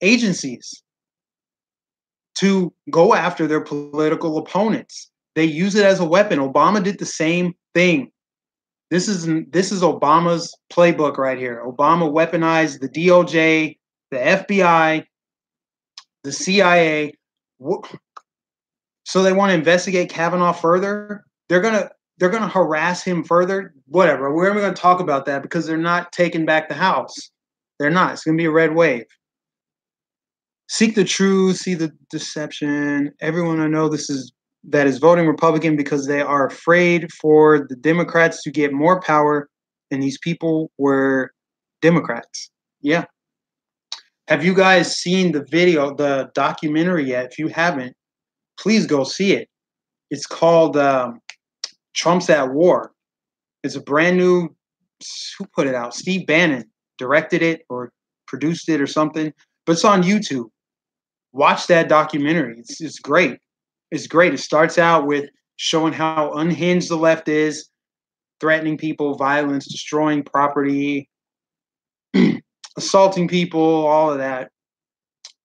agencies to go after their political opponents. They use it as a weapon. Obama did the same thing. This is Obama's playbook right here. Obama weaponized the DOJ, the FBI, the CIA. So they want to investigate Kavanaugh further. They're gonna harass him further. Whatever. We're never gonna talk about that because they're not taking back the House. They're not. It's gonna be a red wave. Seek the truth, see the deception. Everyone I know that is voting Republican because they are afraid for the Democrats to get more power, and these people were Democrats. Yeah. Have you guys seen the video, the documentary yet? If you haven't, please go see it. It's called Trump's at War. It's a brand new, who put it out? Steve Bannon directed it or produced it or something, but it's on YouTube. Watch that documentary. It's great. It's great. It starts out with showing how unhinged the left is, threatening people, violence, destroying property, assaulting people, all of that.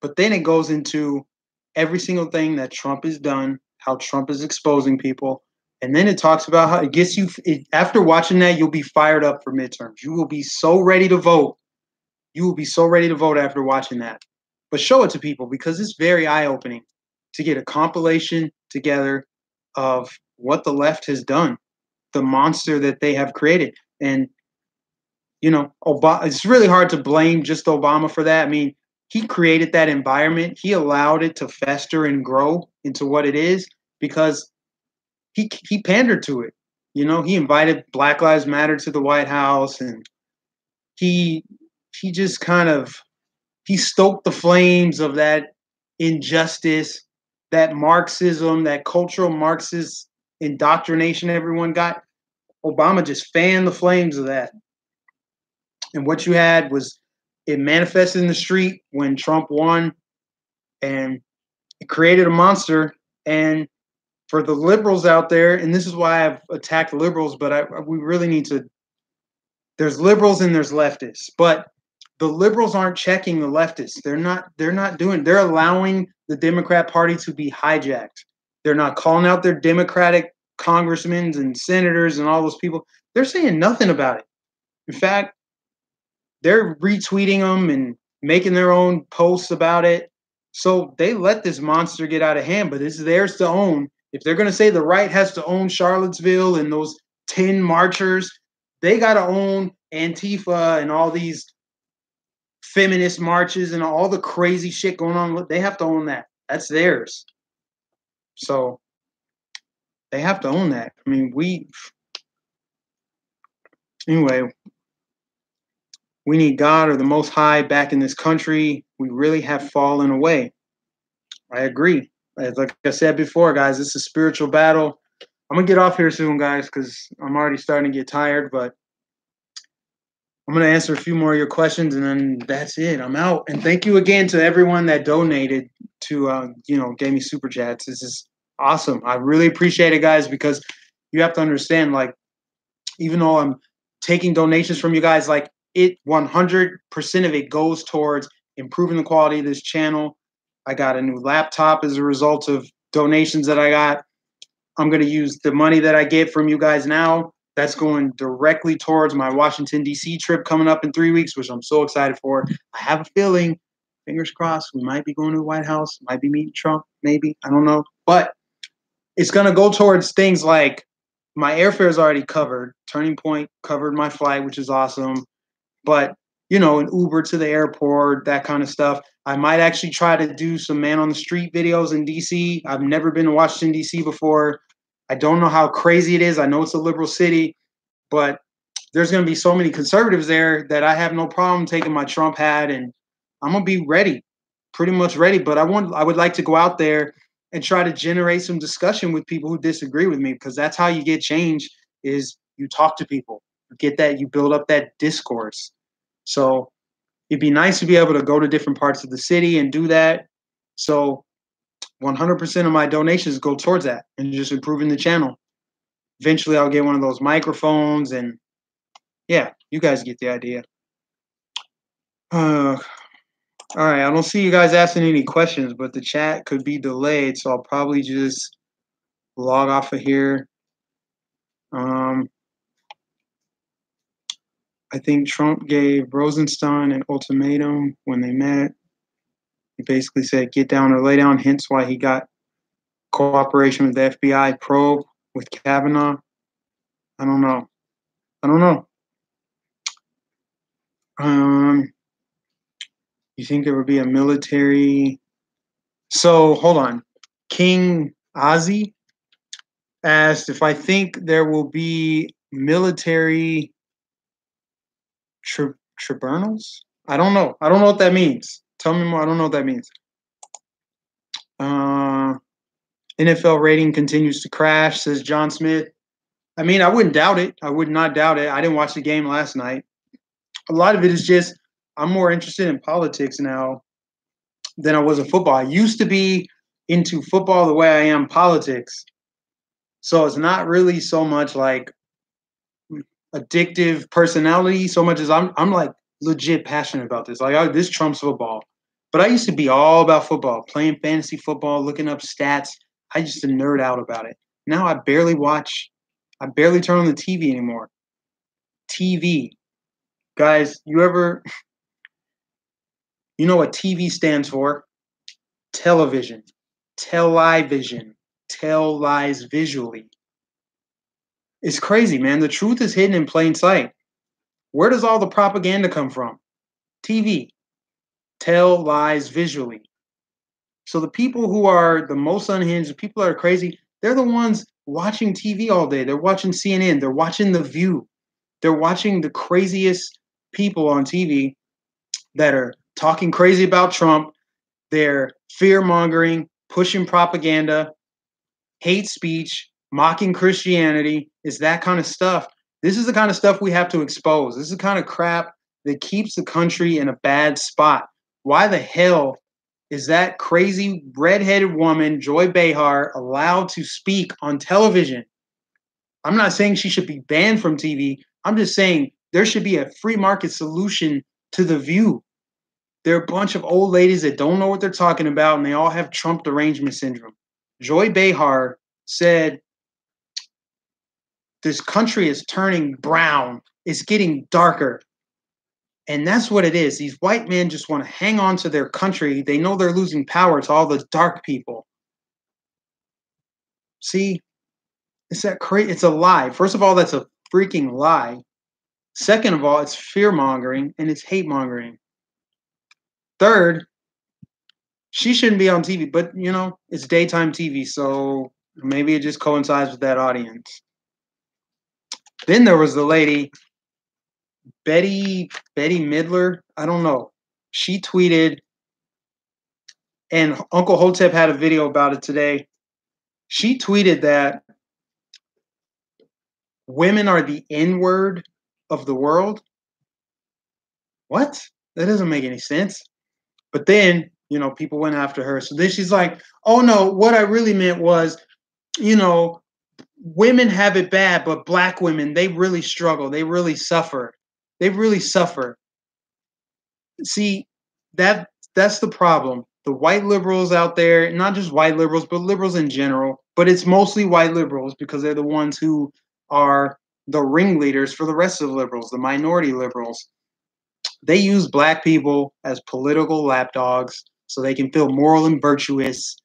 But then it goes into every single thing that Trump has done, how Trump is exposing people. And then it talks about how it gets you, after watching that, you'll be fired up for midterms. You will be so ready to vote. You will be so ready to vote after watching that. But show it to people because it's very eye-opening to get a compilation together of what the left has done, the monster that they have created. And, you know, it's really hard to blame just Obama for that. I mean, he created that environment. He allowed it to fester and grow into what it is because he pandered to it. You know, he invited Black Lives Matter to the White House, and he he just kind of he stoked the flames of that injustice, that Marxism, that cultural Marxist indoctrination everyone got. Obama just fanned the flames of that. And what you had was it manifested in the street when Trump won, and it created a monster. And for the liberals out there, and this is why I've attacked liberals, but we really need to. There's liberals and there's leftists, but the liberals aren't checking the leftists. They're not. They're not doing. They're allowing the Democrat Party to be hijacked. They're not calling out their Democratic congressmen and senators and all those people. They're saying nothing about it. In fact, they're retweeting them and making their own posts about it. So they let this monster get out of hand, but it's theirs to own. If they're going to say the right has to own Charlottesville and those 10 marchers, they got to own Antifa and all these feminist marches and all the crazy shit going on. They have to own that. That's theirs. So they have to own that. I mean, anyway, we need God or the Most High back in this country. We really have fallen away. I agree. Like I said before, guys, it's a spiritual battle. I'm going to get off here soon, guys, because I'm already starting to get tired, but I'm going to answer a few more of your questions, and then that's it. I'm out. And thank you again to everyone that donated to, gave me super chats. This is awesome. I really appreciate it, guys, because you have to understand, like, even though I'm taking donations from you guys, like, it 100% of it goes towards improving the quality of this channel. I got a new laptop as a result of donations that I got. I'm going to use the money that I get from you guys now. That's going directly towards my Washington, D.C. trip coming up in 3 weeks, which I'm so excited for. I have a feeling, fingers crossed, we might be going to the White House, might be meeting Trump, maybe. I don't know. But it's going to go towards things like my airfare is already covered. Turning Point covered my flight, which is awesome. But, an Uber to the airport, that kind of stuff. I might actually try to do some man on the street videos in D.C. I've never been to Washington, D.C. before. I don't know how crazy it is. I know it's a liberal city, but there's going to be so many conservatives there that I have no problem taking my Trump hat, and I'm going to be ready, pretty much ready. But I would like to go out there and try to generate some discussion with people who disagree with me, because that's how you get change, is you talk to people. You get that, you build up that discourse. So it'd be nice to be able to go to different parts of the city and do that. So 100% of my donations go towards that and just improving the channel. Eventually, I'll get one of those microphones, and yeah, you guys get the idea. All right, I don't see you guys asking any questions, but the chat could be delayed, so I'll probably just log off of here. I think Trump gave Rosenstein an ultimatum when they met. He basically said, get down or lay down, hence why he got cooperation with the FBI probe with Kavanaugh. I don't know. You think there would be a military? So, hold on. King Ozzy asked if I think there will be military tribunals. I don't know. I don't know what that means. Tell me more. I don't know what that means. NFL rating continues to crash, says John Smith. I mean, I wouldn't doubt it. I would not doubt it. I didn't watch the game last night. A lot of it is just I'm more interested in politics now than I was in football. I used to be into football the way I am politics. So it's not really so much like addictive personality so much as I'm like legit passionate about this. Like this trumps football. But I used to be all about football, playing fantasy football, looking up stats. I used to nerd out about it. Now I barely turn on the TV anymore. TV. Guys, you know what TV stands for? Television. Television. Tell lies visually. It's crazy, man. The truth is hidden in plain sight. Where does all the propaganda come from? TV. Tell lies visually. So the people who are the most unhinged, the people that are crazy, they're the ones watching TV all day. They're watching CNN. They're watching The View. They're watching the craziest people on TV. that are talking crazy about Trump. They're fear-mongering, pushing propaganda, hate speech, mocking Christianity. It's that kind of stuff. This is the kind of stuff we have to expose. This is the kind of crap that keeps the country in a bad spot. Why the hell is that crazy redheaded woman, Joy Behar, allowed to speak on television? I'm not saying she should be banned from TV. I'm just saying there should be a free market solution to The View. They're a bunch of old ladies that don't know what they're talking about, and they all have Trump derangement syndrome. Joy Behar said, this country is turning brown. It's getting darker. And that's what it is. These white men just want to hang on to their country. They know they're losing power to all the dark people. See, it's a lie. First of all, that's a freaking lie. Second of all, it's fear-mongering and it's hate-mongering. Third, she shouldn't be on TV, but it's daytime TV, so maybe it just coincides with that audience. Then there was the lady, Betty Midler. I don't know. She tweeted, and Uncle Hotep had a video about it today. She tweeted that women are the N-word of the world. What? That doesn't make any sense. But then, people went after her. So then she's like, oh no, what I really meant was, women have it bad, but black women, they really struggle. They really suffer. They really suffer. See, that's the problem. The white liberals out there, not just white liberals, but liberals in general, but it's mostly white liberals because they're the ones who are the ringleaders for the rest of the liberals, the minority liberals. They use black people as political lapdogs so they can feel moral and virtuous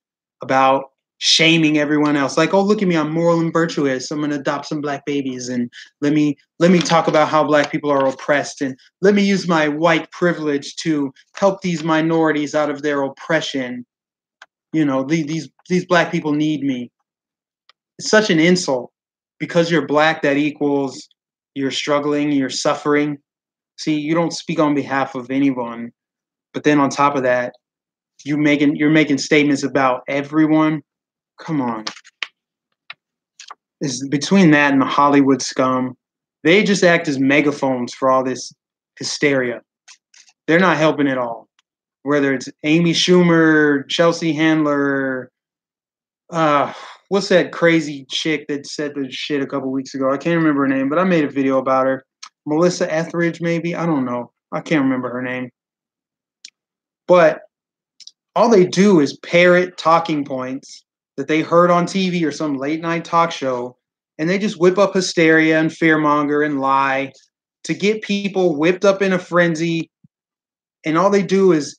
about shaming everyone else. Like, oh, look at me, I'm moral and virtuous. I'm going to adopt some black babies and let me talk about how black people are oppressed and let me use my white privilege to help these minorities out of their oppression. These black people need me. It's such an insult. Because you're black, that equals you're struggling, you're suffering. See, you don't speak on behalf of anyone. But then on top of that, you're making statements about everyone. Come on. It's between that and the Hollywood scum. They just act as megaphones for all this hysteria. They're not helping at all. Whether it's Amy Schumer, Chelsea Handler, what's that crazy chick that said the shit a couple weeks ago? I can't remember her name, but I made a video about her. Melissa Etheridge, maybe? I don't know. I can't remember her name. But all they do is parrot talking points that they heard on TV or some late night talk show, and they just whip up hysteria and fearmonger and lie to get people whipped up in a frenzy. And all they do is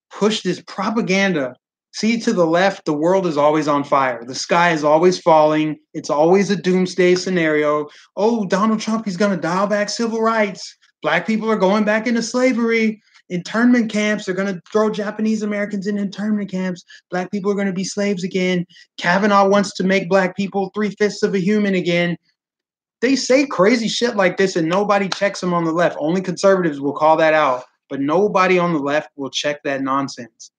push this propaganda. See, to the left, the world is always on fire. The sky is always falling. It's always a doomsday scenario. Oh, Donald Trump, he's going to dial back civil rights. Black people are going back into slavery. Internment camps, they're going to throw Japanese Americans in internment camps. Black people are going to be slaves again. Kavanaugh wants to make black people 3/5 of a human again. They say crazy shit like this and nobody checks them on the left. Only conservatives will call that out, but nobody on the left will check that nonsense.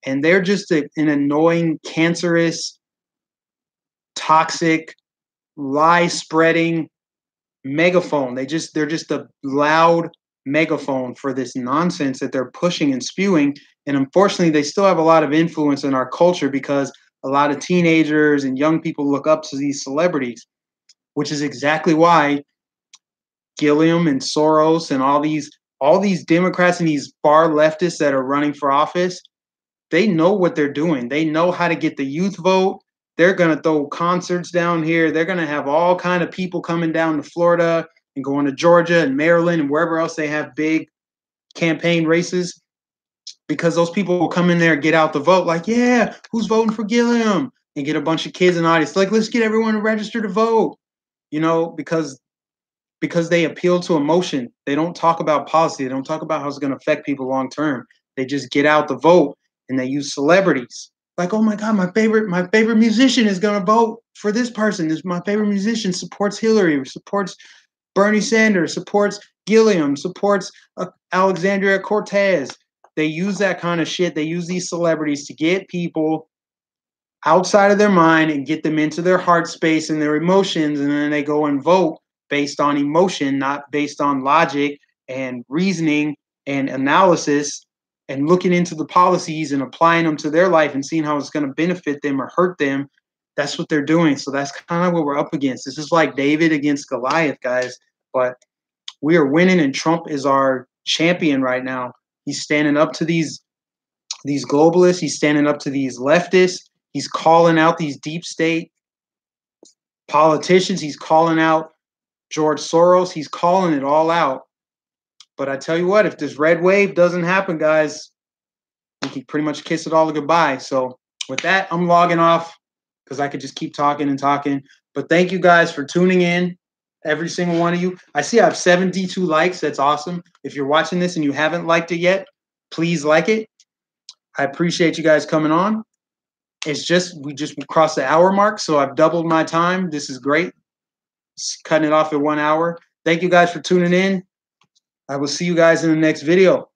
And they're just an annoying, cancerous, toxic, lie-spreading megaphone. They're just a loud megaphone for this nonsense that they're pushing and spewing. And unfortunately, they still have a lot of influence in our culture because a lot of teenagers and young people look up to these celebrities, which is exactly why Gilliam and Soros and all these Democrats and these far leftists that are running for office, they know what they're doing. They know how to get the youth vote. They're going to throw concerts down here. They're going to have all kind of people coming down to Florida and going to Georgia and Maryland and wherever else they have big campaign races, because those people will come in there and get out the vote like, yeah, who's voting for Gilliam? And get a bunch of kids in the audience like, let's get everyone to register to vote, because they appeal to emotion. They don't talk about policy. They don't talk about how it's going to affect people long term. They just get out the vote and they use celebrities. Like, oh my God, my favorite musician is going to vote for this person. My favorite musician supports Hillary, supports Bernie Sanders, supports Gilliam, supports Alexandria Cortez. They use that kind of shit. They use these celebrities to get people outside of their mind and get them into their heart space and their emotions, and then they go and vote based on emotion, not based on logic and reasoning and analysis and looking into the policies and applying them to their life and seeing how it's going to benefit them or hurt them. That's what they're doing. So that's kind of what we're up against. This is like David against Goliath, guys. But we are winning, and Trump is our champion right now. He's standing up to these globalists. He's standing up to these leftists. He's calling out these deep state politicians. He's calling out George Soros. He's calling it all out. But I tell you what, if this red wave doesn't happen, guys, we can pretty much kiss it all goodbye. So with that, I'm logging off because I could just keep talking and talking. But thank you guys for tuning in, every single one of you. I see I have 72 likes. That's awesome. If you're watching this and you haven't liked it yet, please like it. I appreciate you guys coming on. It's just, we just crossed the hour mark, so I've doubled my time. This is great. Cutting it off at 1 hour. Thank you guys for tuning in. I will see you guys in the next video.